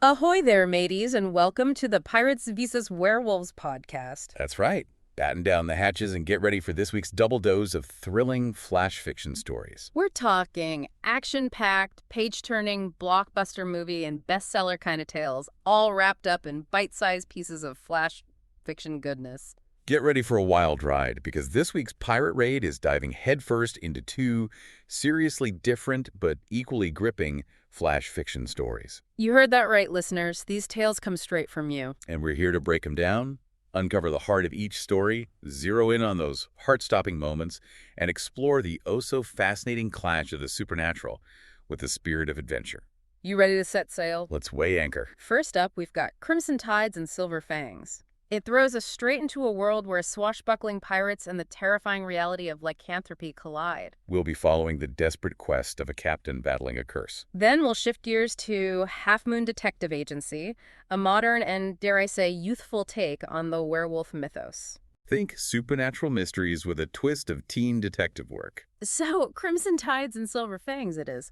Ahoy there, mateys, and welcome to the Pirates vs. Werewolves podcast. That's right. Batten down the hatches and get ready for this week's double dose of thrilling flash fiction stories. We're talking action-packed, page-turning, blockbuster movie and bestseller kind of tales, all wrapped up in bite-sized pieces of flash fiction goodness. Get ready for a wild ride, because this week's Pirate Raid is diving headfirst into two seriously different but equally gripping flash fiction stories. You heard that right, listeners. These tales come straight from you. And we're here to break them down, uncover the heart of each story, zero in on those heart-stopping moments, and explore the oh-so-fascinating clash of the supernatural with the spirit of adventure. You ready to set sail? Let's weigh anchor. First up, we've got Crimson Tides and Silver Fangs. It throws us straight into a world where swashbuckling pirates and the terrifying reality of lycanthropy collide. We'll be following the desperate quest of a captain battling a curse. Then we'll shift gears to Half Moon Detective Agency, a modern and, dare I say, youthful take on the werewolf mythos. Think supernatural mysteries with a twist of teen detective work. So, Crimson Tides and Silver Fangs it is.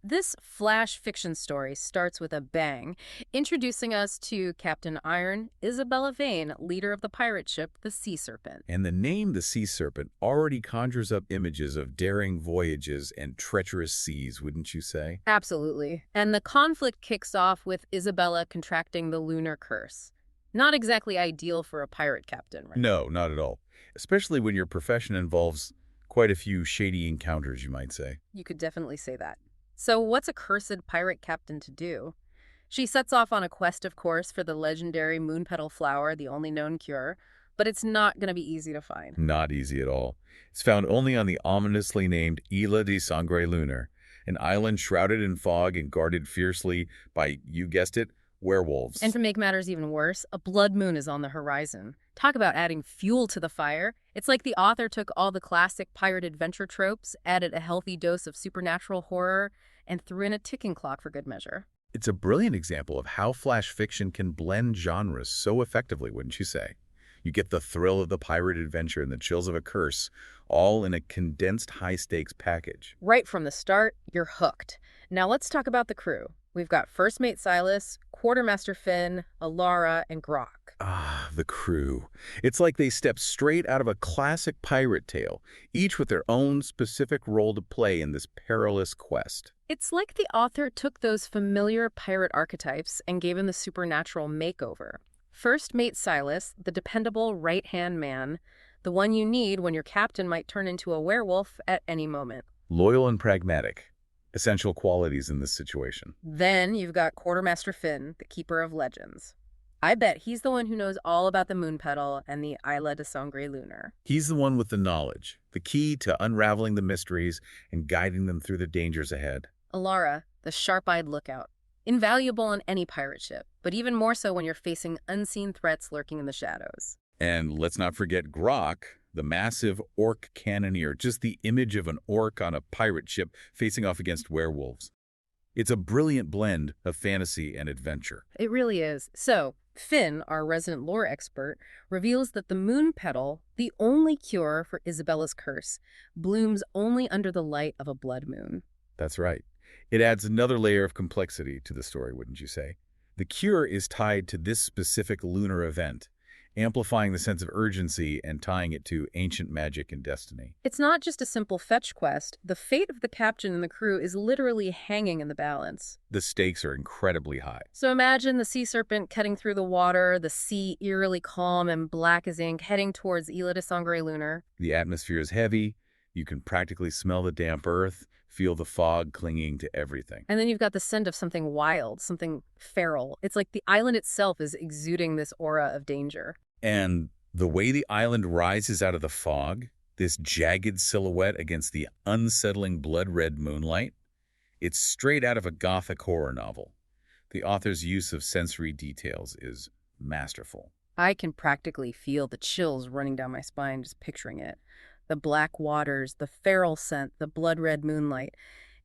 This flash fiction story starts with a bang, introducing us to Captain Isabella Vane, leader of the pirate ship, the Sea Serpent. And the name the Sea Serpent already conjures up images of daring voyages and treacherous seas, wouldn't you say? Absolutely. And the conflict kicks off with Isabella contracting the Lunar Curse. Not exactly ideal for a pirate captain, right? No, not at all. Especially when your profession involves quite a few shady encounters, you might say. You could definitely say that. So what's a cursed pirate captain to do? She sets off on a quest, of course, for the legendary Moonpetal flower, the only known cure, but it's not going to be easy to find. Not easy at all. It's found only on the ominously named Isla de Sangre Lunar, an island shrouded in fog and guarded fiercely by, you guessed it, werewolves. And to make matters even worse, a blood moon is on the horizon. Talk about adding fuel to the fire. It's like the author took all the classic pirate adventure tropes, added a healthy dose of supernatural horror, and threw in a ticking clock for good measure. It's a brilliant example of how flash fiction can blend genres so effectively, wouldn't you say? You get the thrill of the pirate adventure and the chills of a curse, all in a condensed high-stakes package. Right from the start, you're hooked. Now let's talk about the crew. We've got First Mate Silas, Quartermaster Finn, Elara, and Grok. Ah, the crew. It's like they stepped straight out of a classic pirate tale, each with their own specific role to play in this perilous quest. It's like the author took those familiar pirate archetypes and gave them the supernatural makeover. First Mate Silas, the dependable right-hand man, the one you need when your captain might turn into a werewolf at any moment. Loyal and pragmatic. Essential qualities in this situation. Then you've got Quartermaster Finn, the keeper of legends. I bet he's the one who knows all about the Moonpetal and the Isla de Sangre Lunar. He's the one with the knowledge, the key to unraveling the mysteries and guiding them through the dangers ahead. Elara, the sharp-eyed lookout. Invaluable on any pirate ship, but even more so when you're facing unseen threats lurking in the shadows. And let's not forget Grok, the massive orc cannoneer, just the image of an orc on a pirate ship facing off against werewolves. It's a brilliant blend of fantasy and adventure. It really is. So, Finn, our resident lore expert, reveals that the Moonpetal, the only cure for Isabella's curse, blooms only under the light of a blood moon. That's right. It adds another layer of complexity to the story, wouldn't you say? The cure is tied to this specific lunar event, amplifying the sense of urgency and tying it to ancient magic and destiny. It's not just a simple fetch quest. The fate of the captain and the crew is literally hanging in the balance. The stakes are incredibly high. So imagine the Sea Serpent cutting through the water, the sea eerily calm and black as ink, heading towards Isla de Sangre Lunar. The atmosphere is heavy. You can practically smell the damp earth, feel the fog clinging to everything. And then you've got the scent of something wild, something feral. It's like the island itself is exuding this aura of danger. And the way the island rises out of the fog, this jagged silhouette against the unsettling blood-red moonlight, it's straight out of a gothic horror novel. The author's use of sensory details is masterful. I can practically feel the chills running down my spine just picturing it. The black waters, the feral scent, the blood-red moonlight.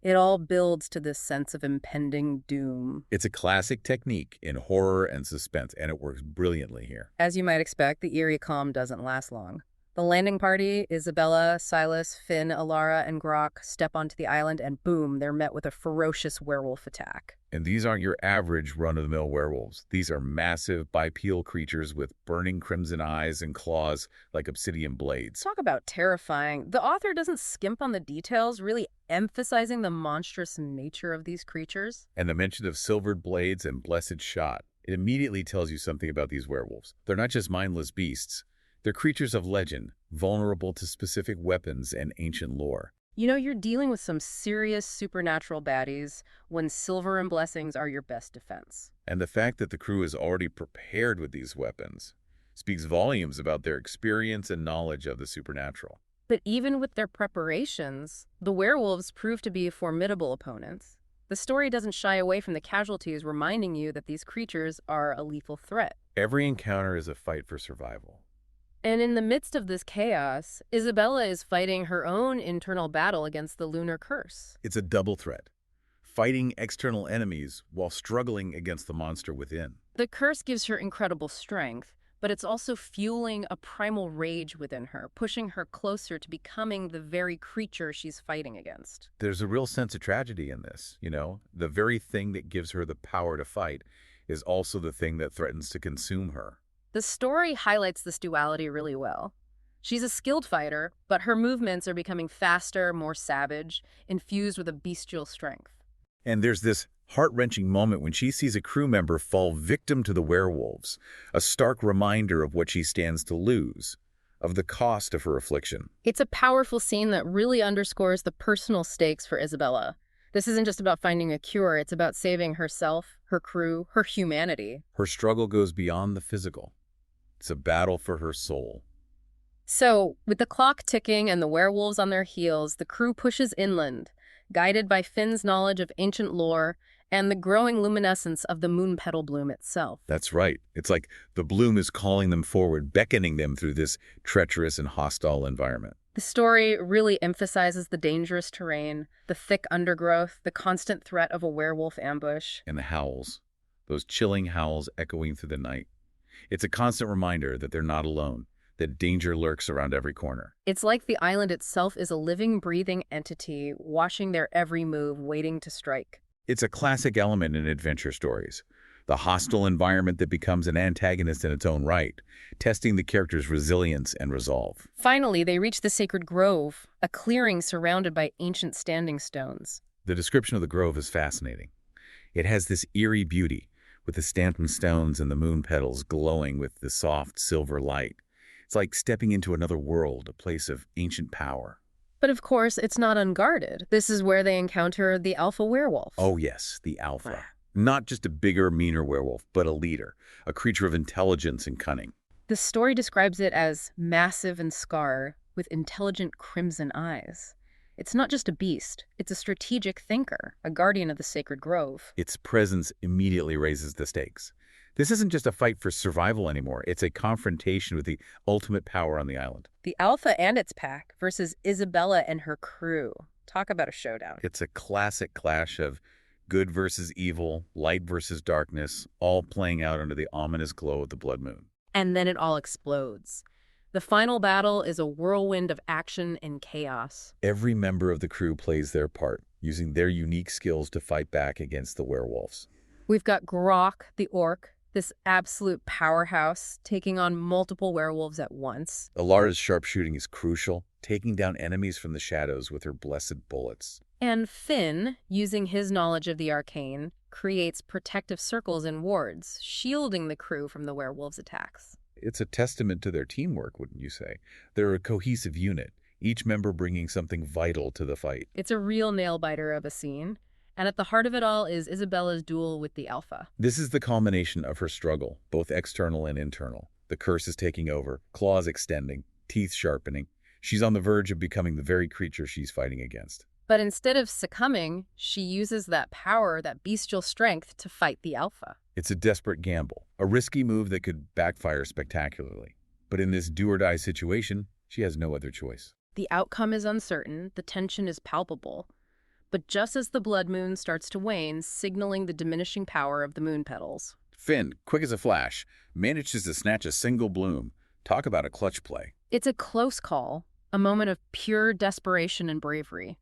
It all builds to this sense of impending doom. It's a classic technique in horror and suspense, and it works brilliantly here. As you might expect, the eerie calm doesn't last long. The landing party, Isabella, Silas, Finn, Elara, and Grok, step onto the island, and boom, they're met with a ferocious werewolf attack. And these aren't your average run-of-the-mill werewolves. These are massive bipedal creatures with burning crimson eyes and claws like obsidian blades. Talk about terrifying. The author doesn't skimp on the details, really emphasizing the monstrous nature of these creatures. And the mention of silvered blades and blessed shot, it immediately tells you something about these werewolves. They're not just mindless beasts. They're creatures of legend, vulnerable to specific weapons and ancient lore. You know, you're dealing with some serious supernatural baddies when silver and blessings are your best defense. And the fact that the crew is already prepared with these weapons speaks volumes about their experience and knowledge of the supernatural. But even with their preparations, the werewolves prove to be formidable opponents. The story doesn't shy away from the casualties, reminding you that these creatures are a lethal threat. Every encounter is a fight for survival. And in the midst of this chaos, Isabella is fighting her own internal battle against the Lunar Curse. It's a double threat, fighting external enemies while struggling against the monster within. The curse gives her incredible strength, but it's also fueling a primal rage within her, pushing her closer to becoming the very creature she's fighting against. There's a real sense of tragedy in this, you know? The very thing that gives her the power to fight is also the thing that threatens to consume her. The story highlights this duality really well. She's a skilled fighter, but her movements are becoming faster, more savage, infused with a bestial strength. And there's this heart-wrenching moment when she sees a crew member fall victim to the werewolves, a stark reminder of what she stands to lose, of the cost of her affliction. It's a powerful scene that really underscores the personal stakes for Isabella. This isn't just about finding a cure, it's about saving herself, her crew, her humanity. Her struggle goes beyond the physical. It's a battle for her soul. So, with the clock ticking and the werewolves on their heels, the crew pushes inland, guided by Finn's knowledge of ancient lore and the growing luminescence of the Moonpetal bloom itself. That's right. It's like the bloom is calling them forward, beckoning them through this treacherous and hostile environment. The story really emphasizes the dangerous terrain, the thick undergrowth, the constant threat of a werewolf ambush. And the howls, those chilling howls echoing through the night. It's a constant reminder that they're not alone, that danger lurks around every corner. It's like the island itself is a living, breathing entity, watching their every move, waiting to strike. It's a classic element in adventure stories, the hostile environment that becomes an antagonist in its own right, testing the character's resilience and resolve. Finally, they reach the sacred grove, a clearing surrounded by ancient standing stones. The description of the grove is fascinating. It has this eerie beauty, with the stamped stones and the moon petals glowing with the soft silver light. It's like stepping into another world, a place of ancient power. But of course, it's not unguarded. This is where they encounter the alpha werewolf. Oh yes, the alpha. Not just a bigger, meaner werewolf, but a leader, a creature of intelligence and cunning. The story describes it as massive and scarred, with intelligent crimson eyes. It's not just a beast, it's a strategic thinker, a guardian of the sacred grove. Its presence immediately raises the stakes. This isn't just a fight for survival anymore, it's a confrontation with the ultimate power on the island. The Alpha and its pack versus Isabella and her crew. Talk about a showdown. It's a classic clash of good versus evil, light versus darkness, all playing out under the ominous glow of the blood moon. And then it all explodes. The final battle is a whirlwind of action and chaos. Every member of the crew plays their part, using their unique skills to fight back against the werewolves. We've got Grok, the orc, this absolute powerhouse, taking on multiple werewolves at once. Elara's sharpshooting is crucial, taking down enemies from the shadows with her blessed bullets. And Finn, using his knowledge of the arcane, creates protective circles and wards, shielding the crew from the werewolves' attacks. It's a testament to their teamwork, wouldn't you say? They're a cohesive unit, each member bringing something vital to the fight. It's a real nail-biter of a scene. And at the heart of it all is Isabella's duel with the Alpha. This is the culmination of her struggle, both external and internal. The curse is taking over, claws extending, teeth sharpening. She's on the verge of becoming the very creature she's fighting against. But instead of succumbing, she uses that power, that bestial strength, to fight the Alpha. It's a desperate gamble, a risky move that could backfire spectacularly. But in this do-or-die situation, she has no other choice. The outcome is uncertain, the tension is palpable. But just as the blood moon starts to wane, signaling the diminishing power of the moon petals. Finn, quick as a flash, manages to snatch a single bloom. Talk about a clutch play. It's a close call, a moment of pure desperation and bravery.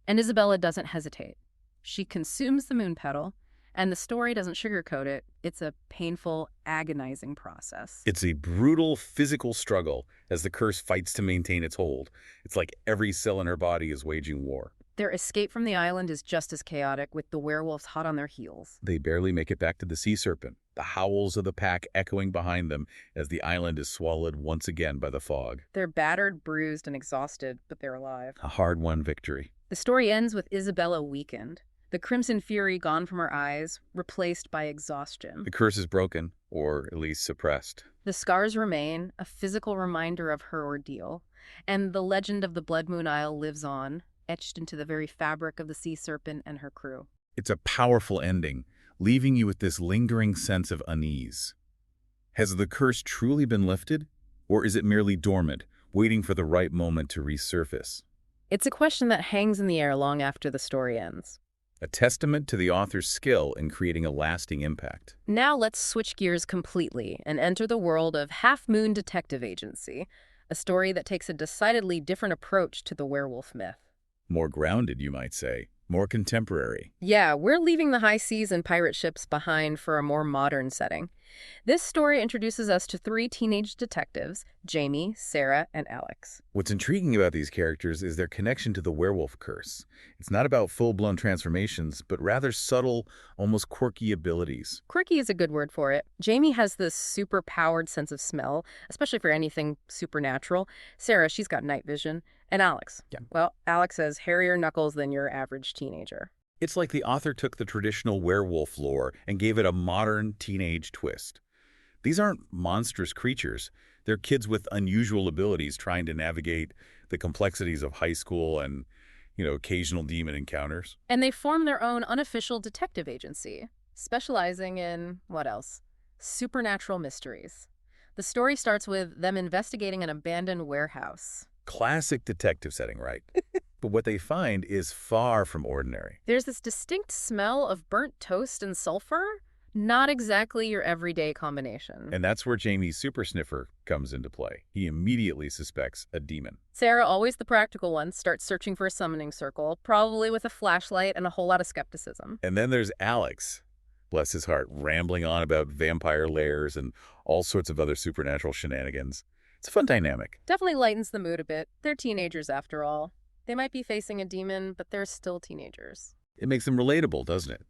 And Isabella doesn't hesitate. She consumes the moon petal, And the story doesn't sugarcoat it. It's a painful, agonizing process. It's a brutal physical struggle as the curse fights to maintain its hold. It's like every cell in her body is waging war. Their escape from the island is just as chaotic, with the werewolves hot on their heels. They barely make it back to the Sea Serpent, the howls of the pack echoing behind them as the island is swallowed once again by the fog. They're battered, bruised, and exhausted, but they're alive. A hard-won victory. The story ends with Isabella weakened. The crimson fury gone from her eyes, replaced by exhaustion. The curse is broken, or at least suppressed. The scars remain, a physical reminder of her ordeal. And the legend of the Blood Moon Isle lives on, etched into the very fabric of the Sea Serpent and her crew. It's a powerful ending, leaving you with this lingering sense of unease. Has the curse truly been lifted, or is it merely dormant, waiting for the right moment to resurface? It's a question that hangs in the air long after the story ends. A testament to the author's skill in creating a lasting impact. Now let's switch gears completely and enter the world of Half Moon Detective Agency, a story that takes a decidedly different approach to the werewolf myth. More grounded, you might say. More contemporary. Yeah, we're leaving the high seas and pirate ships behind for a more modern setting. This story introduces us to 3 teenage detectives, Jamie, Sarah, and Alex. What's intriguing about these characters is their connection to the werewolf curse. It's not about full-blown transformations, but rather subtle, almost quirky abilities. Quirky is a good word for it. Jamie has this super-powered sense of smell, especially for anything supernatural. Sarah, she's got night vision. And Alex. Yeah. Well, Alex has hairier knuckles than your average teenager. It's like the author took the traditional werewolf lore and gave it a modern teenage twist. These aren't monstrous creatures. They're kids with unusual abilities trying to navigate the complexities of high school and, occasional demon encounters. And they form their own unofficial detective agency, specializing in, what else? Supernatural mysteries. The story starts with them investigating an abandoned warehouse. Classic detective setting, right? But what they find is far from ordinary. There's this distinct smell of burnt toast and sulfur. Not exactly your everyday combination. And that's where Jamie's super sniffer comes into play. He immediately suspects a demon. Sarah, always the practical one, starts searching for a summoning circle, probably with a flashlight and a whole lot of skepticism. And then there's Alex, bless his heart, rambling on about vampire lairs and all sorts of other supernatural shenanigans. It's a fun dynamic. Definitely lightens the mood a bit. They're teenagers after all. They might be facing a demon, but they're still teenagers. It makes them relatable, doesn't it?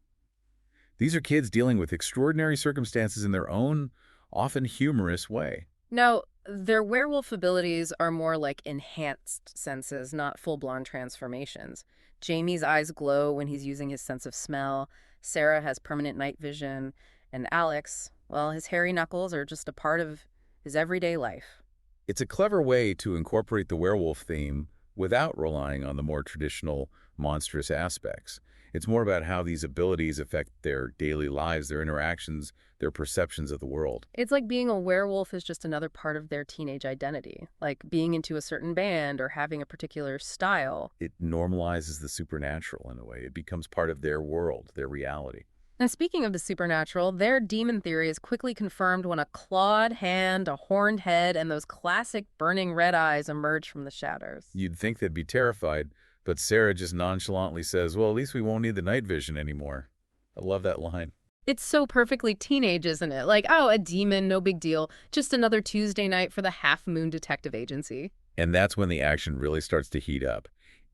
These are kids dealing with extraordinary circumstances in their own, often humorous way. Now, their werewolf abilities are more like enhanced senses, not full-blown transformations. Jamie's eyes glow when he's using his sense of smell. Sarah has permanent night vision. And Alex, well, his hairy knuckles are just a part of his everyday life. It's a clever way to incorporate the werewolf theme without relying on the more traditional monstrous aspects. It's more about how these abilities affect their daily lives, their interactions, their perceptions of the world. It's like being a werewolf is just another part of their teenage identity, like being into a certain band or having a particular style. It normalizes the supernatural in a way. It becomes part of their world, their reality. And speaking of the supernatural, their demon theory is quickly confirmed when a clawed hand, a horned head, and those classic burning red eyes emerge from the shadows. You'd think they'd be terrified, but Sarah just nonchalantly says, well, at least we won't need the night vision anymore. I love that line. It's so perfectly teenage, isn't it? Like, oh, a demon, no big deal. Just another Tuesday night for the Half Moon Detective Agency. And that's when the action really starts to heat up.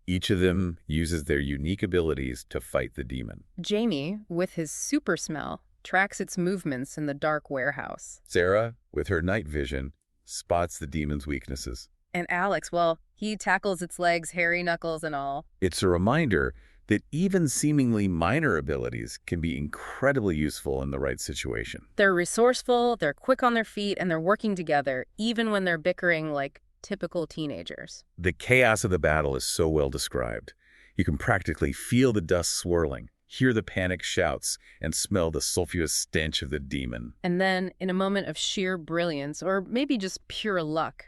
Each of them uses their unique abilities to fight the demon. Jamie, with his super smell, tracks its movements in the dark warehouse. Sarah, with her night vision, spots the demon's weaknesses. And Alex, well, he tackles its legs, hairy knuckles and all. It's a reminder that even seemingly minor abilities can be incredibly useful in the right situation. They're resourceful, they're quick on their feet, and they're working together, even when they're bickering like typical teenagers. The chaos of the battle is so well described. You can practically feel the dust swirling, hear the panic shouts, and smell the sulfurous stench of the demon. And then, in a moment of sheer brilliance, or maybe just pure luck,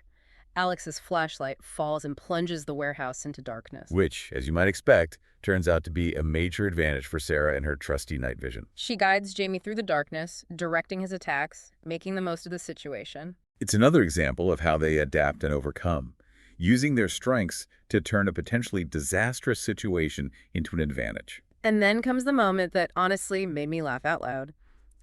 Alex's flashlight falls and plunges the warehouse into darkness. Which, as you might expect, turns out to be a major advantage for Sarah and her trusty night vision. She guides Jamie through the darkness, directing his attacks, making the most of the situation. It's another example of how they adapt and overcome, using their strengths to turn a potentially disastrous situation into an advantage. And then comes the moment that honestly made me laugh out loud.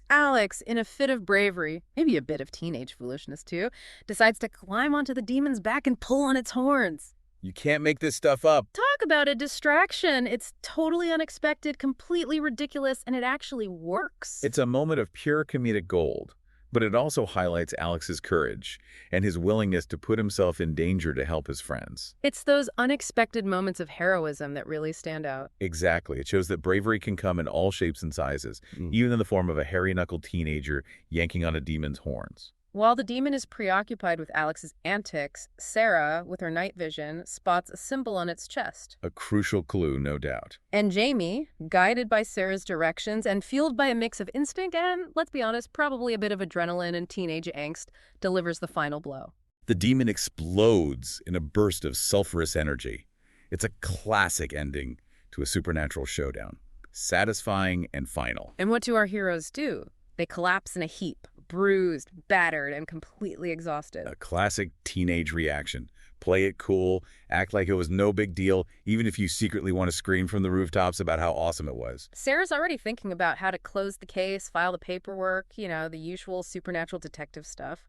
Alex, in a fit of bravery, maybe a bit of teenage foolishness too, decides to climb onto the demon's back and pull on its horns. You can't make this stuff up. Talk about a distraction. It's totally unexpected, completely ridiculous, and it actually works. It's a moment of pure comedic gold, but it also highlights Alex's courage and his willingness to put himself in danger to help his friends. It's those unexpected moments of heroism that really stand out. Exactly. It shows that bravery can come in all shapes and sizes, even in the form of a hairy-knuckled teenager yanking on a demon's horns. While the demon is preoccupied with Alex's antics, Sarah, with her night vision, spots a symbol on its chest. A crucial clue, no doubt. And Jamie, guided by Sarah's directions and fueled by a mix of instinct and, let's be honest, probably a bit of adrenaline and teenage angst, delivers the final blow. The demon explodes in a burst of sulfurous energy. It's a classic ending to a supernatural showdown. Satisfying and final. And what do our heroes do? They collapse in a heap, bruised, battered, and completely exhausted. A classic teenage reaction. Play it cool, act like it was no big deal, even if you secretly want to scream from the rooftops about how awesome it was. Sarah's already thinking about how to close the case, file the paperwork, the usual supernatural detective stuff.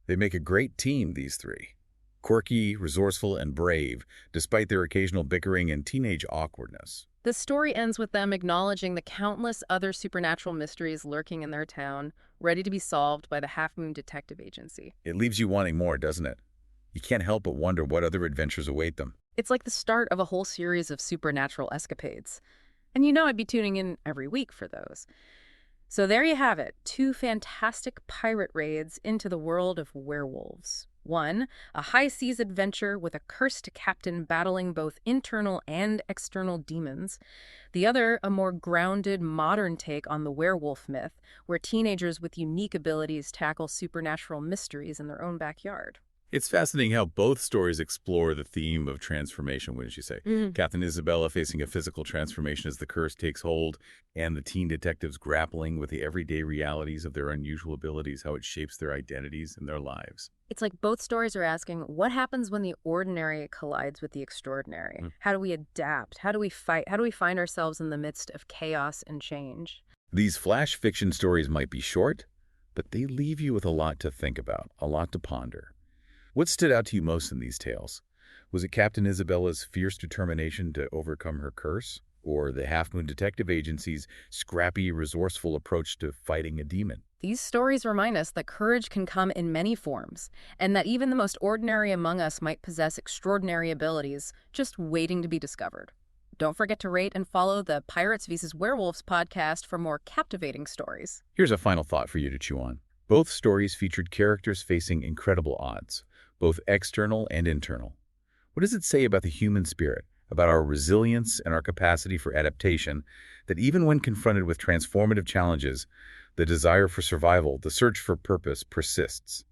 They make a great team, these three. Quirky, resourceful, and brave, despite their occasional bickering and teenage awkwardness. The story ends with them acknowledging the countless other supernatural mysteries lurking in their town, ready to be solved by the Half Moon Detective Agency. It leaves you wanting more, doesn't it? You can't help but wonder what other adventures await them. It's like the start of a whole series of supernatural escapades. And I'd be tuning in every week for those. So there you have it, 2 fantastic pirate raids into the world of werewolves. One, a high-seas adventure with a cursed captain battling both internal and external demons. The other, a more grounded, modern take on the werewolf myth, where teenagers with unique abilities tackle supernatural mysteries in their own backyard. It's fascinating how both stories explore the theme of transformation, wouldn't you say? Captain Isabella facing a physical transformation as the curse takes hold, and the teen detectives grappling with the everyday realities of their unusual abilities, how it shapes their identities and their lives. It's like both stories are asking, what happens when the ordinary collides with the extraordinary? How do we adapt? How do we fight? How do we find ourselves in the midst of chaos and change? These flash fiction stories might be short, but they leave you with a lot to think about, a lot to ponder. What stood out to you most in these tales? Was it Captain Isabella's fierce determination to overcome her curse, or the Half Moon Detective Agency's scrappy, resourceful approach to fighting a demon? These stories remind us that courage can come in many forms, and that even the most ordinary among us might possess extraordinary abilities just waiting to be discovered. Don't forget to rate and follow the Pirates vs. Werewolves podcast for more captivating stories. Here's a final thought for you to chew on. Both stories featured characters facing incredible odds, both external and internal. What does it say about the human spirit, about our resilience and our capacity for adaptation, that even when confronted with transformative challenges, the desire for survival, the search for purpose persists?